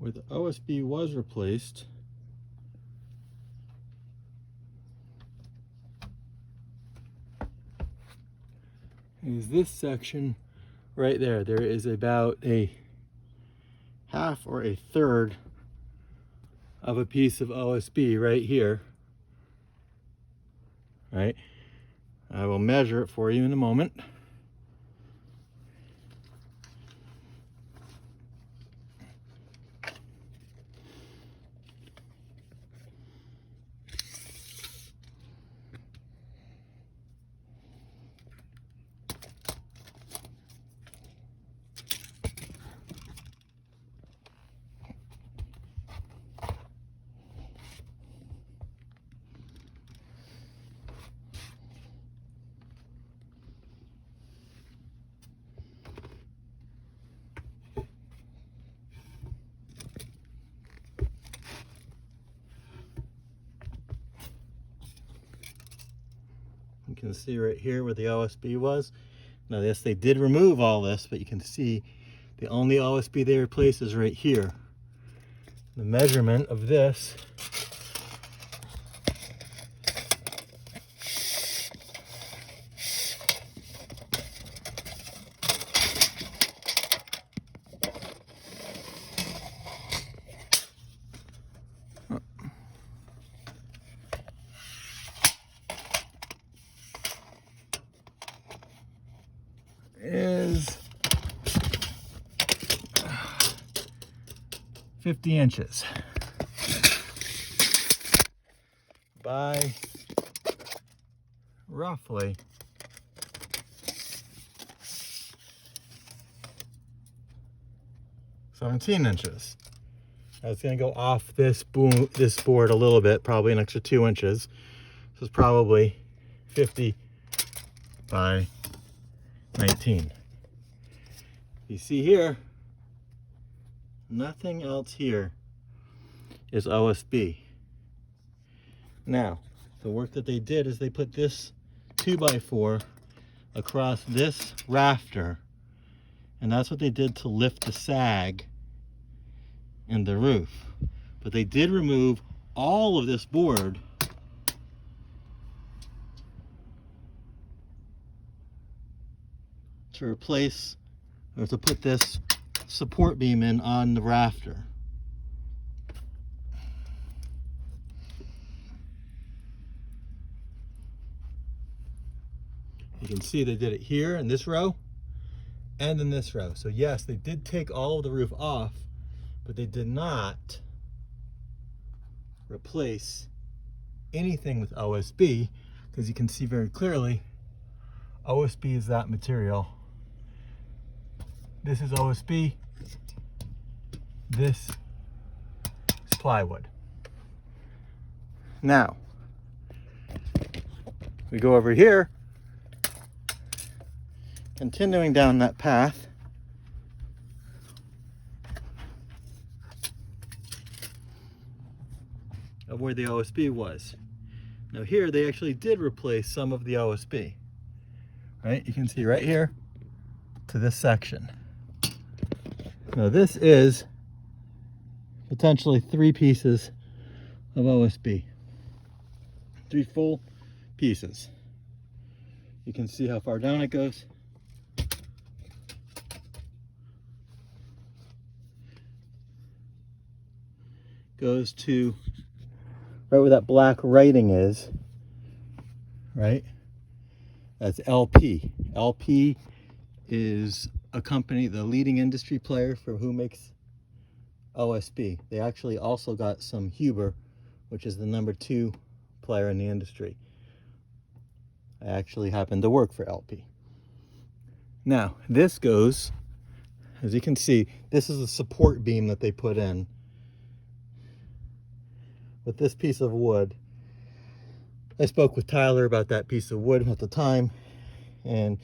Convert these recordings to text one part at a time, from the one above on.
where the OSB was replaced, is this section right there. There is about a half or a third of a piece of OSB right here. Right? I will measure it for you in a moment. You can see right here where the OSB was. Now, yes, they did remove all this, but you can see the only OSB they replaced is right here. The measurement of this is 50 inches by roughly 17 inches. Now it's going to go off this board a little bit, probably an extra 2 inches. This is probably 50 by 19. You see here, nothing else here is OSB. Now, the work that they did is they put this 2x4 across this rafter, and that's what they did to lift the sag in the roof. But they did remove all of this board to replace, or to put this support beam in on the rafter. You can see they did it here in this row and in this row. So yes, they did take all of the roof off, but they did not replace anything with OSB, because you can see very clearly OSB is that material. This is OSB, this is plywood. Now, we go over here, continuing down that path. Of where the OSB was. Now here they actually did replace some of the OSB. Right? You can see right here to this section. Now this is potentially 3 pieces of OSB. 3 full pieces. You can see how far down it goes. Goes to right where that black writing is, right? That's LP. LP is a company, the leading industry player for who makes OSB. They actually also got some Huber, which is the #2 player in the industry. I actually happen to work for LP. Now, this goes, as you can see, this is a support beam that they put in with this piece of wood. I spoke with Tyler about that piece of wood at the time, and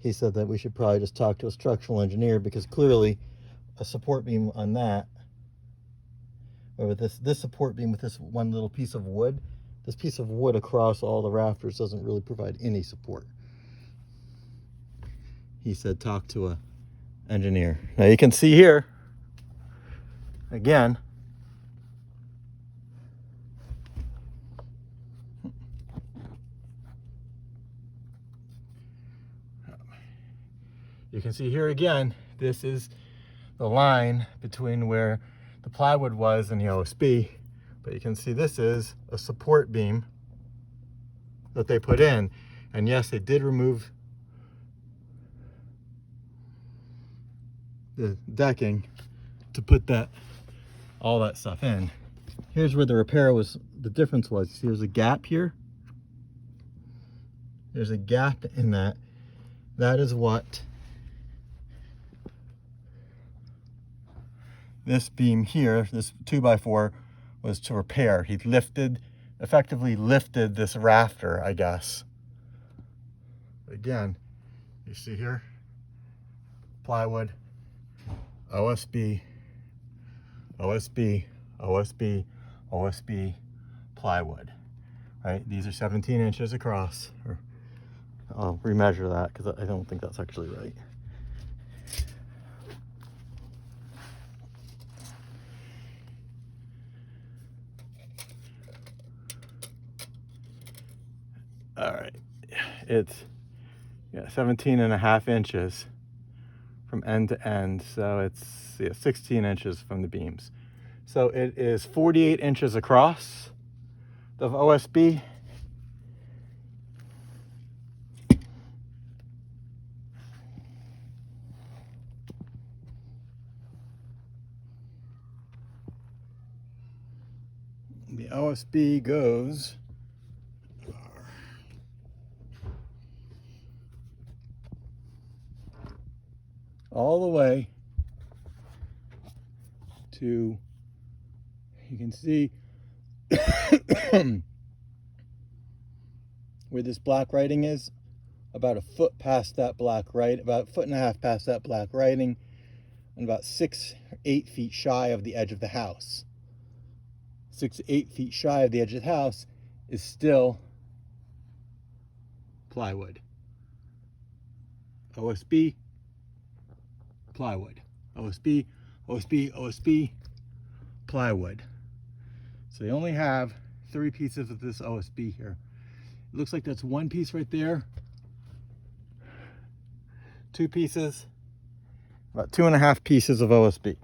he said that we should probably just talk to a structural engineer, because clearly a support beam on that, or with this support beam with this one little piece of wood, this piece of wood across all the rafters doesn't really provide any support. He said talk to a engineer. Now you can see here, again, you can see here again, this is the line between where the plywood was and the OSB, but you can see this is a support beam that they put in. And yes, they did remove the decking to put all that stuff in. Here's where the repair was, the difference was. See, there's a gap here. There's a gap in that. That is what this beam here, this 2x4, was to repair. He effectively lifted this rafter, I guess. Again, you see here, plywood, OSB, OSB, OSB, OSB, plywood, right? These are 17 inches across. I'll remeasure that because I don't think that's actually right. All right, it's 17.5 inches from end to end, so it's 16 inches from the beams. So it is 48 inches across of OSB. The OSB goes all the way to, you can see where this black writing is, about a foot past that black writing, about 1.5 feet past that black writing, and about 6 or 8 feet shy of the edge of the house. 6 to 8 feet shy of the edge of the house is still plywood. OSB, plywood. OSB, OSB, OSB, plywood. So they only have 3 pieces of this OSB here. It looks like that's 1 piece right there. 2 pieces, about 2.5 pieces of OSB.